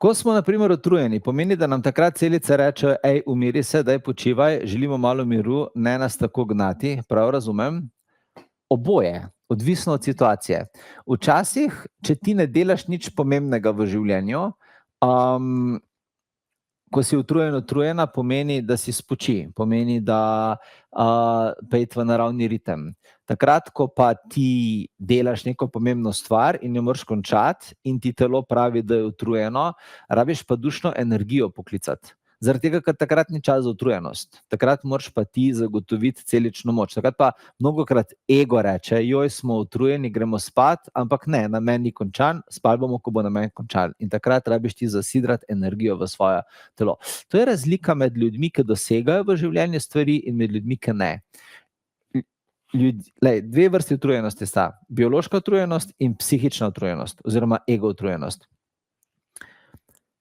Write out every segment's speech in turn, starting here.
Ko smo, na primer, utrujeni, pomeni, da nam takrat celice rečejo, ej, umiri se, daj počivaj, želimo malo miru, ne nas tako gnati, prav razumem? Oboje, odvisno od situacije. Včasih, če ti ne delaš nič pomembnega v življenju, ko si utrujena, pomeni, da si spoči, pomeni, da pejt v naravni ritem. Takrat, ko pa ti delaš neko pomembno stvar in jo moraš končati in ti telo pravi, da je utrujeno, rabiš pa dušno energijo poklicati. Zaradi tega, ker takrat ni čas za utrujenost. Takrat moraš pa ti zagotoviti celično moč. Takrat pa mnogokrat ego reče, joj, smo utrujeni, gremo spat, ampak ne, namen ni končan, spali bomo, ko bo namen končan. In takrat rabiš ti zasidrati energijo v svoje telo. To je razlika med ljudmi, ki dosegajo v življenju stvari, in med ljudmi, ki ne. Dve vrsti utrujenosti sta. Biološka utrujenost in psihična utrujenost, oziroma ego utrujenost.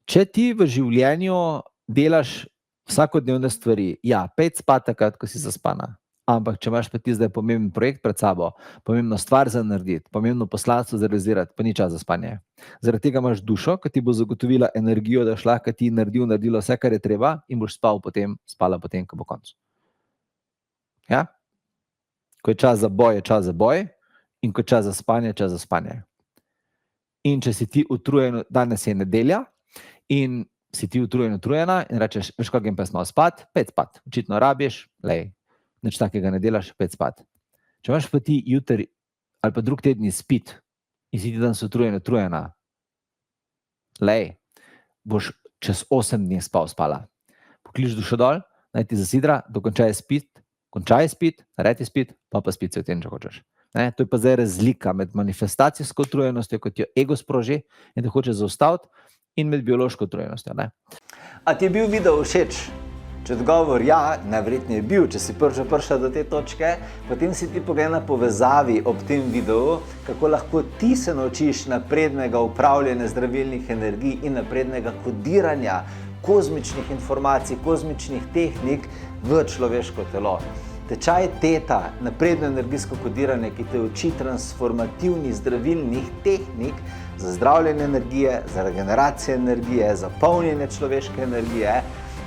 Če ti v življenju delaš vsakodnevne stvari, ja, pejt spat takrat, ko si zaspana. Ampak, če imaš pa ti zdaj pomemben projekt pred sabo, pomembno stvar za narediti, pomembno poslanstvo za realizirati, pa ni čas za spanje. Zaradi tega imaš dušo, ki ti bo zagotovila energijo, da lahko ti naredila vse, kar je treba, in boš spala potem, ko bo konec. Ja? Ko je čas za boj, je čas za boj, in ko je čas za spanje, je čas za spanje. In če si ti utrujen, danes je nedelja, in si ti utrujena in rečeš, veš, kako grem pa malo spat, pejt spat. Očitno rabiš, nič takega ne delaš, pejt spat. Če imaš pa ti jutri ali pa drug teden spit in si ti danes utrujena, boš čez 8 dni spala. Poklič dušo dol, naj ti zasidra, dokončaj spit, naredi spit, pa spit se v tem, če hočeš. To je pa zdaj razlika med manifestacijsko utrujenostjo, kot jo ego sproži in da hoče zaustaviti, in med biološko utrujenostjo. A ti je bil video všeč? Če odgovor ja, najverjetneje je bil, če si prišla do te točke, potem si ti poglej na povezavi ob tem videu, kako lahko ti se naučiš naprednega upravljanja zdravilnih energij in naprednega kodiranja kozmičnih informacij, kozmičnih tehnik v človeško telo. Tečaj Teta, napredno energijsko kodiranje, ki te uči transformativnih zdravilnih tehnik za zdravljenje energije, za regeneracijo energije, za polnjenje človeške energije,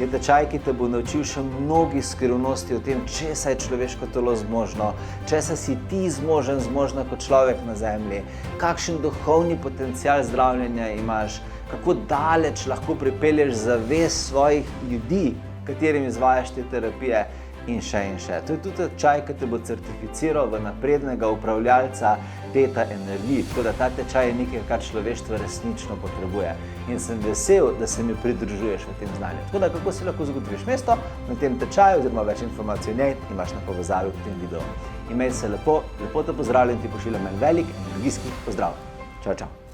je tečaj, ki te bo naučil še mnogih skrivnosti o tem, česa je človeško telo zmožno, česa si ti zmožna kot človek na zemlji, kakšen duhovni potencial zdravljenja imaš, kako daleč lahko pripelješ zavest svojih ljudi, katerim izvajaš te terapije, in še. To je tudi tečaj, ki te bo certificiral v naprednega upravljalca Teta energij, tako da ta tečaj je nekaj, kar človeštvo resnično potrebuje. In sem vesel, da se mi pridružuješ v tem znanju. Tako da, kako si lahko zagotoviš mesto na tem tečaju, oziroma več informacij o njej imaš na povezavi v tem videu. Imej se lepo, lepo te pozdravljam in ti pošiljam en velik energijski pozdrav. Čau, čau.